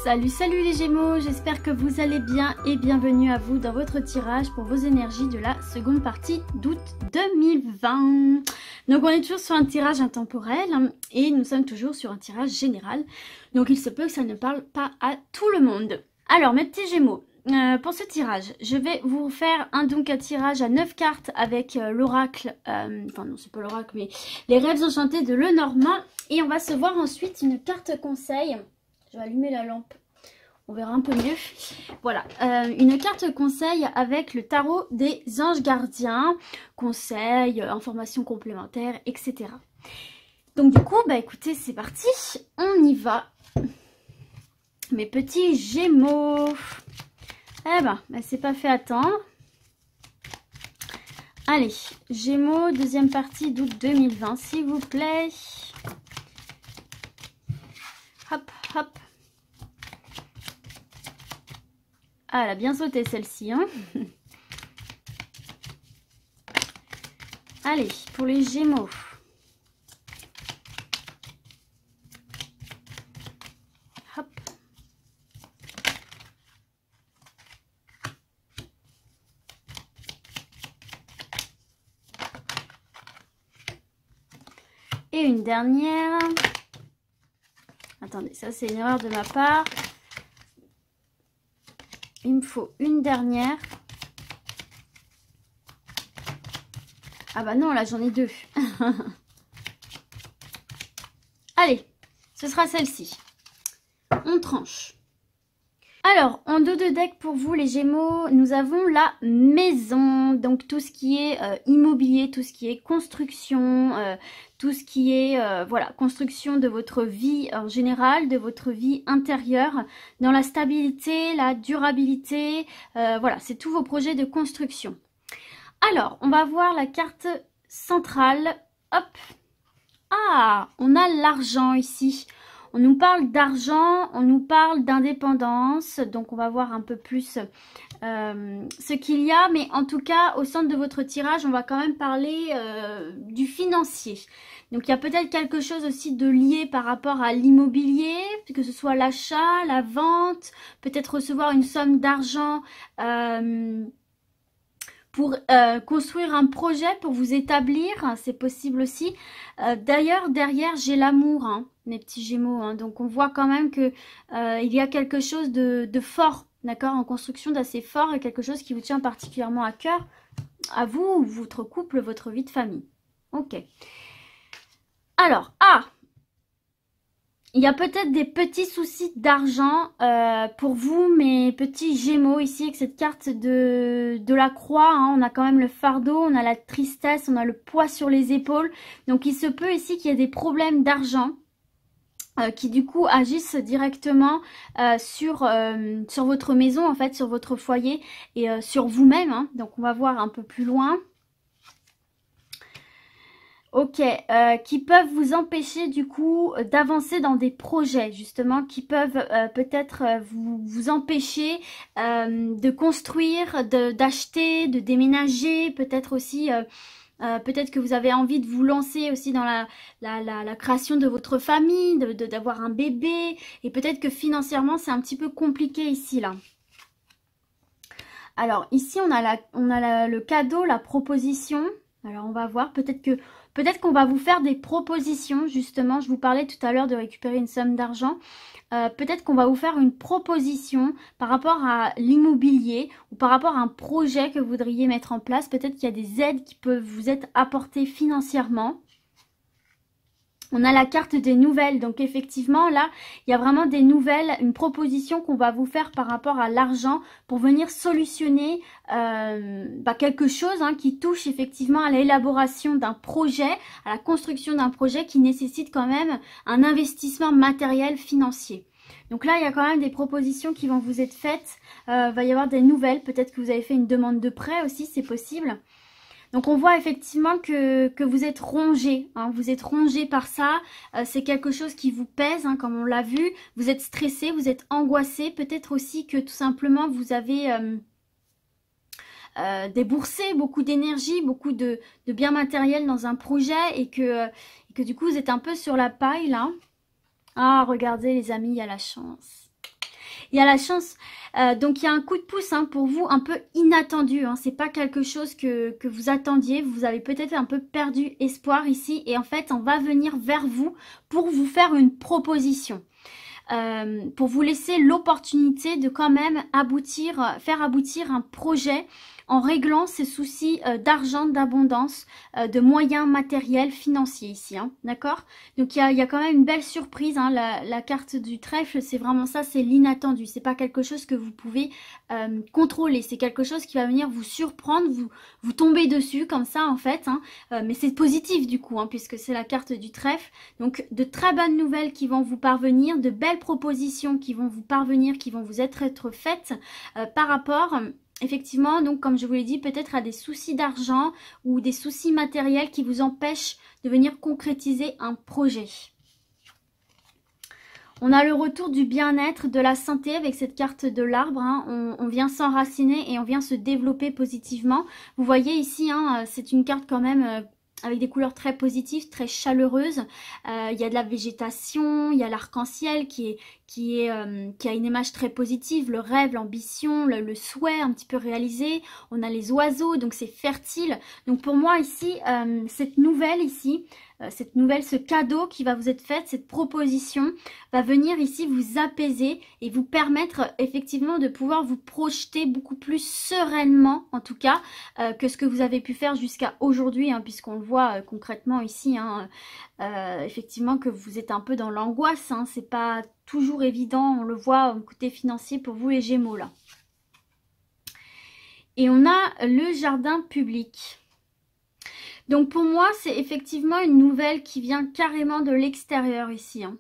Salut les Gémeaux, j'espère que vous allez bien et bienvenue à vous dans votre tirage pour vos énergies de la seconde partie d'août 2020. Donc on est toujours sur un tirage intemporel et nous sommes toujours sur un tirage général. Donc il se peut que ça ne parle pas à tout le monde. Alors mes petits Gémeaux, pour ce tirage, je vais vous faire un tirage à 9 cartes avec l'oracle, enfin non c'est pas l'oracle mais les rêves enchantés de Lenormand. Et on va se voir ensuite une carte conseil. Je vais allumer la lampe, on verra un peu mieux. Voilà, une carte conseil avec le tarot des anges gardiens, conseils, informations complémentaires, etc. Donc du coup, bah écoutez, c'est parti, on y va. Mes petits Gémeaux. Eh ben, c'est pas fait attendre. Allez, Gémeaux, deuxième partie d'août 2020, s'il vous plaît. Hop, hop. Ah, elle a bien sauté celle-ci, hein. Allez, pour les Gémeaux. Hop. Et une dernière. Attendez, ça c'est une erreur de ma part. Il me faut une dernière. Ah bah non, là j'en ai deux. Allez, ce sera celle-ci. On tranche. Alors, en dos de deck pour vous les Gémeaux, nous avons la maison. Donc tout ce qui est immobilier, tout ce qui est construction, tout ce qui est voilà, construction de votre vie en général, de votre vie intérieure, dans la stabilité, la durabilité, voilà, c'est tous vos projets de construction. Alors, on va voir la carte centrale. Hop. Ah, on a l'argent ici. On nous parle d'argent, on nous parle d'indépendance, donc on va voir un peu plus ce qu'il y a. Mais en tout cas, au centre de votre tirage, on va quand même parler du financier. Donc il y a peut-être quelque chose aussi de lié par rapport à l'immobilier, que ce soit l'achat, la vente, peut-être recevoir une somme d'argent pour construire un projet, pour vous établir, c'est possible aussi. D'ailleurs, derrière, j'ai l'amour, hein, mes petits Gémeaux. Hein, donc, on voit quand même que il y a quelque chose de fort, d'accord, en construction d'assez fort et quelque chose qui vous tient particulièrement à cœur, à vous, votre couple, votre vie de famille. Ok. Alors, il y a peut-être des petits soucis d'argent pour vous, mes petits Gémeaux, ici, avec cette carte de la croix. Hein, on a quand même le fardeau, on a la tristesse, on a le poids sur les épaules. Donc, il se peut ici qu'il y ait des problèmes d'argent qui, du coup, agissent directement sur votre maison, en fait, sur votre foyer et sur vous-même. Hein. Donc, on va voir un peu plus loin. Ok, qui peuvent vous empêcher du coup d'avancer dans des projets justement, qui peuvent peut-être vous empêcher de construire, d'acheter, de déménager, peut-être aussi, peut-être que vous avez envie de vous lancer aussi dans la création de votre famille, d'avoir un bébé, et peut-être que financièrement c'est un petit peu compliqué ici là. Alors ici on a le cadeau, la proposition. Alors on va voir, peut-être qu'on va vous faire des propositions, justement, je vous parlais tout à l'heure de récupérer une somme d'argent. Peut-être qu'on va vous faire une proposition par rapport à l'immobilier ou par rapport à un projet que vous voudriez mettre en place. Peut-être qu'il y a des aides qui peuvent vous être apportées financièrement. On a la carte des nouvelles, donc effectivement là, il y a vraiment des nouvelles, une proposition qu'on va vous faire par rapport à l'argent pour venir solutionner quelque chose qui touche effectivement à l'élaboration d'un projet, à la construction d'un projet qui nécessite quand même un investissement matériel financier. Donc là, il y a quand même des propositions qui vont vous être faites, va y avoir des nouvelles, peut-être que vous avez fait une demande de prêt aussi, c'est possible. Donc on voit effectivement que vous êtes rongé, hein, vous êtes rongé par ça, c'est quelque chose qui vous pèse, hein, comme on l'a vu, vous êtes stressé, vous êtes angoissé, peut-être aussi que tout simplement vous avez déboursé beaucoup d'énergie, beaucoup de biens matériels dans un projet et que du coup vous êtes un peu sur la paille là. Ah regardez les amis, il y a la chance. Il y a la chance. Donc, il y a un coup de pouce hein, pour vous un peu inattendu. Hein. C'est pas quelque chose que vous attendiez. Vous avez peut-être un peu perdu espoir ici. Et en fait, on va venir vers vous pour vous faire une proposition. Pour vous laisser l'opportunité de quand même faire aboutir un projet en réglant ces soucis d'argent, d'abondance, de moyens matériels, financiers ici, hein, d'accord? Donc il y a quand même une belle surprise, hein, la carte du trèfle, c'est vraiment ça, c'est l'inattendu, c'est pas quelque chose que vous pouvez contrôler, c'est quelque chose qui va venir vous surprendre, vous tomber dessus comme ça en fait, hein, mais c'est positif du coup, hein, puisque c'est la carte du trèfle, donc de très bonnes nouvelles qui vont vous parvenir, de belles propositions qui vont vous parvenir, qui vont vous être faites par rapport... Effectivement, donc comme je vous l'ai dit, peut-être à des soucis d'argent ou des soucis matériels qui vous empêchent de venir concrétiser un projet. On a le retour du bien-être, de la santé avec cette carte de l'arbre. Hein. On vient s'enraciner et on vient se développer positivement. Vous voyez ici, hein, c'est une carte quand même... avec des couleurs très positives, très chaleureuses. Il y a de la végétation, il y a l'arc-en-ciel qui a une image très positive, le rêve, l'ambition, le souhait un petit peu réalisé. On a les oiseaux, donc c'est fertile. Donc pour moi ici, cette nouvelle ici, ce cadeau qui va vous être fait, cette proposition, va venir ici vous apaiser et vous permettre effectivement de pouvoir vous projeter beaucoup plus sereinement, en tout cas, que ce que vous avez pu faire jusqu'à aujourd'hui, hein, puisqu'on le voit concrètement ici, hein, effectivement que vous êtes un peu dans l'angoisse, hein, c'est pas toujours évident, on le voit au côté financier pour vous les Gémeaux là. Et on a le jardin public. Donc pour moi, c'est effectivement une nouvelle qui vient carrément de l'extérieur ici. Hein.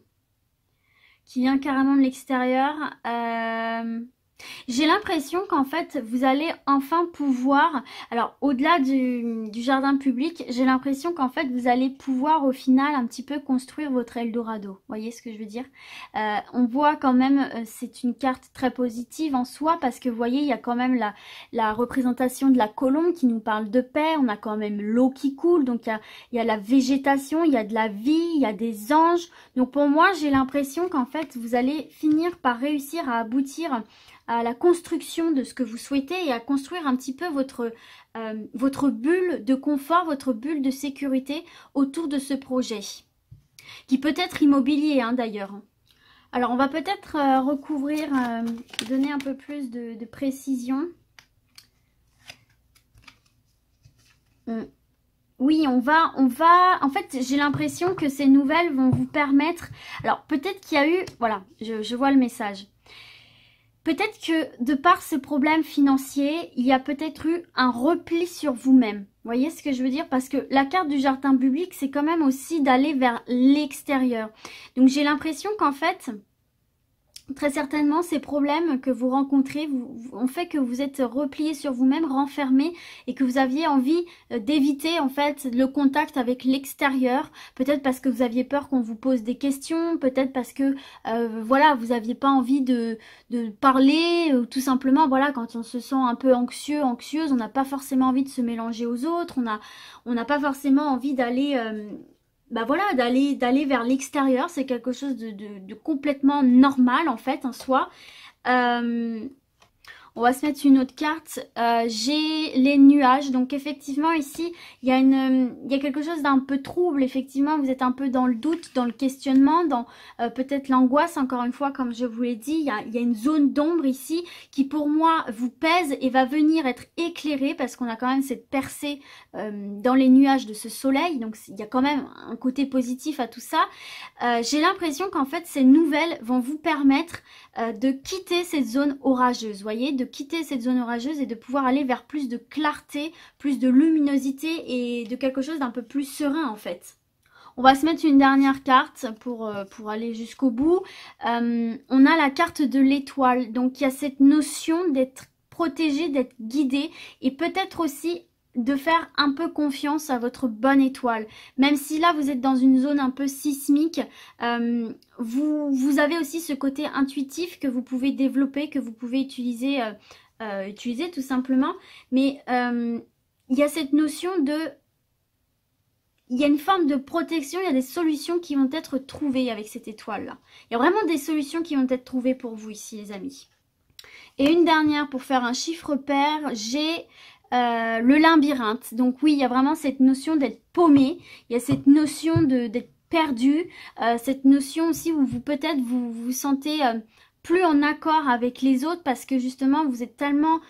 Qui vient carrément de l'extérieur. J'ai l'impression qu'en fait, vous allez enfin pouvoir... Alors, au-delà du jardin public, j'ai l'impression qu'en fait, vous allez pouvoir au final un petit peu construire votre Eldorado. Vous voyez ce que je veux dire? On voit quand même, c'est une carte très positive en soi parce que vous voyez, il y a quand même la représentation de la colombe qui nous parle de paix. On a quand même l'eau qui coule, donc il y a la végétation, il y a de la vie, il y a des anges. Donc pour moi, j'ai l'impression qu'en fait, vous allez finir par réussir à aboutir à la construction de ce que vous souhaitez et à construire un petit peu votre bulle de confort, votre bulle de sécurité autour de ce projet, qui peut être immobilier hein, d'ailleurs. Alors on va peut-être recouvrir, donner un peu plus de précision. Oui, on va, en fait, j'ai l'impression que ces nouvelles vont vous permettre, alors peut-être qu'il y a eu, voilà, je vois le message. Peut-être que de par ce problème financier, il y a peut-être eu un repli sur vous-même. Vous voyez ce que je veux dire? Parce que la carte du jardin public, c'est quand même aussi d'aller vers l'extérieur. Donc j'ai l'impression qu'en fait, très certainement, ces problèmes que vous rencontrez ont fait que vous êtes replié sur vous-même, renfermé et que vous aviez envie d'éviter en fait le contact avec l'extérieur. Peut-être parce que vous aviez peur qu'on vous pose des questions, peut-être parce que voilà, vous n'aviez pas envie de parler, ou tout simplement voilà, quand on se sent un peu anxieux, anxieuse, on n'a pas forcément envie de se mélanger aux autres, on n'a pas forcément envie d'aller... bah voilà, d'aller vers l'extérieur, c'est quelque chose de complètement normal en fait en soi. On va se mettre une autre carte. J'ai les nuages. Donc effectivement ici, il y a quelque chose d'un peu trouble. Effectivement, vous êtes un peu dans le doute, dans le questionnement, dans peut-être l'angoisse. Encore une fois, comme je vous l'ai dit, il y a une zone d'ombre ici qui pour moi vous pèse et va venir être éclairée parce qu'on a quand même cette percée dans les nuages de ce soleil. Donc il y a quand même un côté positif à tout ça. J'ai l'impression qu'en fait ces nouvelles vont vous permettre de quitter cette zone orageuse. Vous voyez, de quitter cette zone orageuse et de pouvoir aller vers plus de clarté, plus de luminosité et de quelque chose d'un peu plus serein en fait. On va se mettre une dernière carte pour aller jusqu'au bout. On a la carte de l'étoile. Donc il y a cette notion d'être protégé, d'être guidé et peut-être aussi de faire un peu confiance à votre bonne étoile. Même si là vous êtes dans une zone un peu sismique, vous avez aussi ce côté intuitif que vous pouvez développer, que vous pouvez utiliser tout simplement. Mais il y a cette notion de il y a une forme de protection, il y a des solutions qui vont être trouvées avec cette étoile-là. Il y a vraiment des solutions qui vont être trouvées pour vous ici, les amis. Et une dernière pour faire un chiffre pair, j'ai le labyrinthe. Donc oui, il y a vraiment cette notion d'être paumé, il y a cette notion d'être perdu, cette notion aussi où vous peut-être vous sentez plus en accord avec les autres parce que justement vous êtes tellement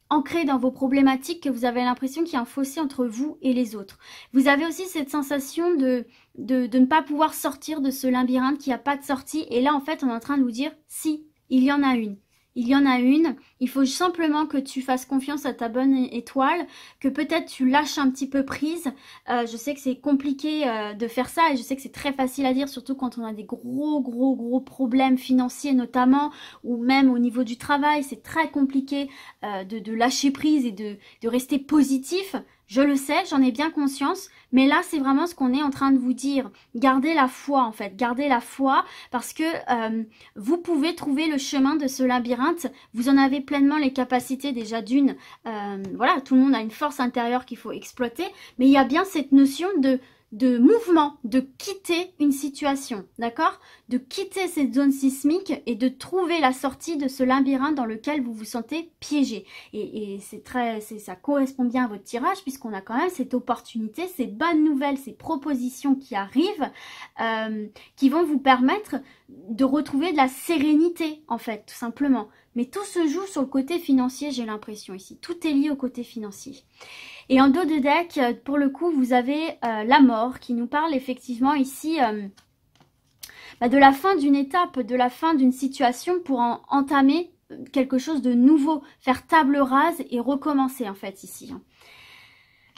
ancré dans vos problématiques que vous avez l'impression qu'il y a un fossé entre vous et les autres. Vous avez aussi cette sensation de ne pas pouvoir sortir de ce labyrinthe, qu'il n'y a pas de sortie. Et là, en fait, on est en train de vous dire, si, il y en a une. Il y en a une, il faut simplement que tu fasses confiance à ta bonne étoile, que peut-être tu lâches un petit peu prise. Je sais que c'est compliqué de faire ça et je sais que c'est très facile à dire, surtout quand on a des gros problèmes financiers notamment, ou même au niveau du travail, c'est très compliqué de lâcher prise et de rester positif. Je le sais, j'en ai bien conscience, mais là, c'est vraiment ce qu'on est en train de vous dire. Gardez la foi, en fait. Gardez la foi parce que vous pouvez trouver le chemin de ce labyrinthe. Vous en avez pleinement les capacités déjà d'une. Voilà, tout le monde a une force intérieure qu'il faut exploiter, mais il y a bien cette notion de mouvement, de quitter une situation, d'accord? De quitter cette zone sismique et de trouver la sortie de ce labyrinthe dans lequel vous vous sentez piégé. Et ça correspond bien à votre tirage puisqu'on a quand même cette opportunité, ces bonnes nouvelles, ces propositions qui arrivent, qui vont vous permettre de retrouver de la sérénité en fait, tout simplement. Mais tout se joue sur le côté financier, j'ai l'impression ici. Tout est lié au côté financier. Et en dos de deck, pour le coup, vous avez la mort qui nous parle effectivement ici de la fin d'une étape, de la fin d'une situation pour entamer quelque chose de nouveau, faire table rase et recommencer en fait ici.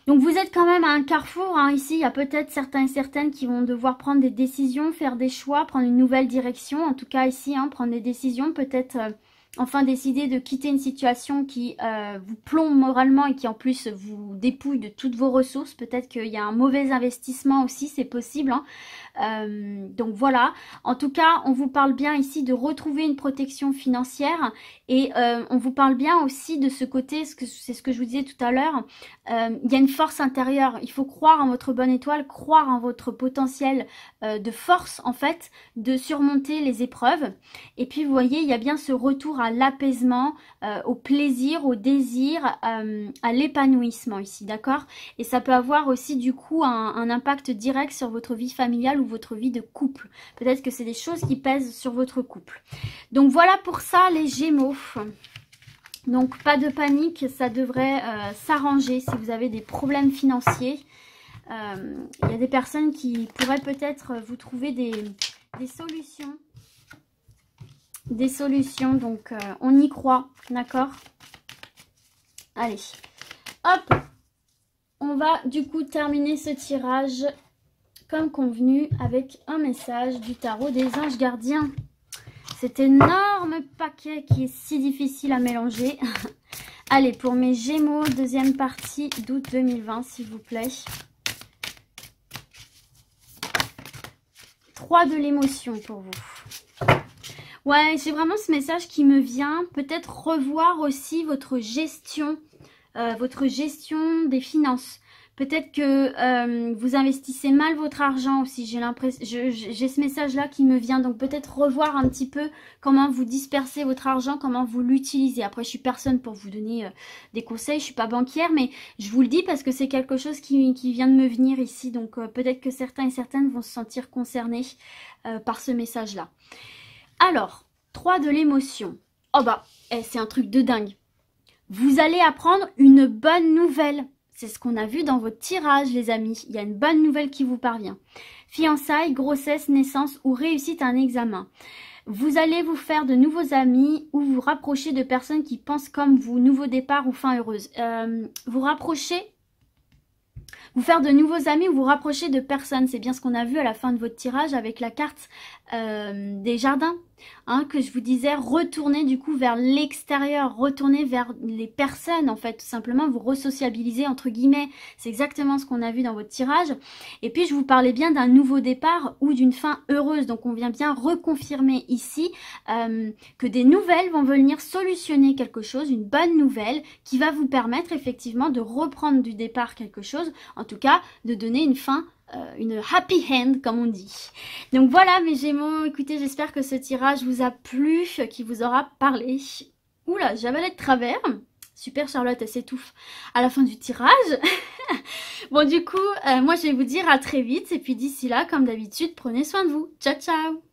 Donc vous êtes quand même à un carrefour, ici il y a peut-être certains et certaines qui vont devoir prendre des décisions, faire des choix, prendre une nouvelle direction, en tout cas ici, prendre des décisions, peut-être... Enfin, décider de quitter une situation qui vous plombe moralement et qui en plus vous dépouille de toutes vos ressources. Peut-être qu'il y a un mauvais investissement aussi, c'est possible. Donc voilà, en tout cas, on vous parle bien ici de retrouver une protection financière et on vous parle bien aussi de ce côté, c'est ce que je vous disais tout à l'heure, il y a une force intérieure. Il faut croire en votre bonne étoile, croire en votre potentiel de force en fait, de surmonter les épreuves. Et puis vous voyez, il y a bien ce retour à l'apaisement, au plaisir, au désir, à l'épanouissement ici, d'accord? Et ça peut avoir aussi du coup un impact direct sur votre vie familiale ou votre vie de couple. Peut-être que c'est des choses qui pèsent sur votre couple. Donc voilà pour ça les Gémeaux. Donc pas de panique, ça devrait s'arranger si vous avez des problèmes financiers. Il y a des personnes qui pourraient peut-être vous trouver des solutions. Des solutions, donc on y croit, d'accord? Allez, hop, on va du coup terminer ce tirage comme convenu avec un message du tarot des anges gardiens. Cet énorme paquet qui est si difficile à mélanger. Allez, pour mes Gémeaux, deuxième partie d'août 2020, s'il vous plaît. 3 de l'émotion pour vous. Ouais, j'ai vraiment ce message qui me vient. Peut-être revoir aussi votre gestion des finances. Peut-être que vous investissez mal votre argent aussi. J'ai l'impression, j'ai ce message-là qui me vient. Donc peut-être revoir un petit peu comment vous dispersez votre argent, comment vous l'utilisez. Après, je suis personne pour vous donner des conseils. Je suis pas banquière, mais je vous le dis parce que c'est quelque chose qui vient de me venir ici. Donc peut-être que certains et certaines vont se sentir concernés par ce message-là. Alors, 3 de l'émotion. Oh bah, c'est un truc de dingue. Vous allez apprendre une bonne nouvelle. C'est ce qu'on a vu dans votre tirage, les amis. Il y a une bonne nouvelle qui vous parvient. Fiançailles, grossesse, naissance ou réussite à un examen. Vous allez vous faire de nouveaux amis ou vous rapprocher de personnes qui pensent comme vous. Nouveau départ ou fin heureuse. Vous faire de nouveaux amis ou vous rapprocher de personnes. C'est bien ce qu'on a vu à la fin de votre tirage avec la carte des jardins. Hein, que je vous disais, retournez du coup vers l'extérieur, retournez vers les personnes en fait, tout simplement, vous resociabiliser entre guillemets, c'est exactement ce qu'on a vu dans votre tirage. Et puis je vous parlais bien d'un nouveau départ ou d'une fin heureuse, donc on vient bien reconfirmer ici que des nouvelles vont venir solutionner quelque chose, une bonne nouvelle qui va vous permettre effectivement de reprendre du départ quelque chose, en tout cas de donner une fin une happy end comme on dit. Donc voilà mes Gémeaux, écoutez, j'espère que ce tirage vous a plu, qu'il vous aura parlé. Oula, j'avalais de travers. Super Charlotte, elle s'étouffe à la fin du tirage. Bon du coup, moi je vais vous dire à très vite et puis d'ici là, comme d'habitude, prenez soin de vous. Ciao ciao.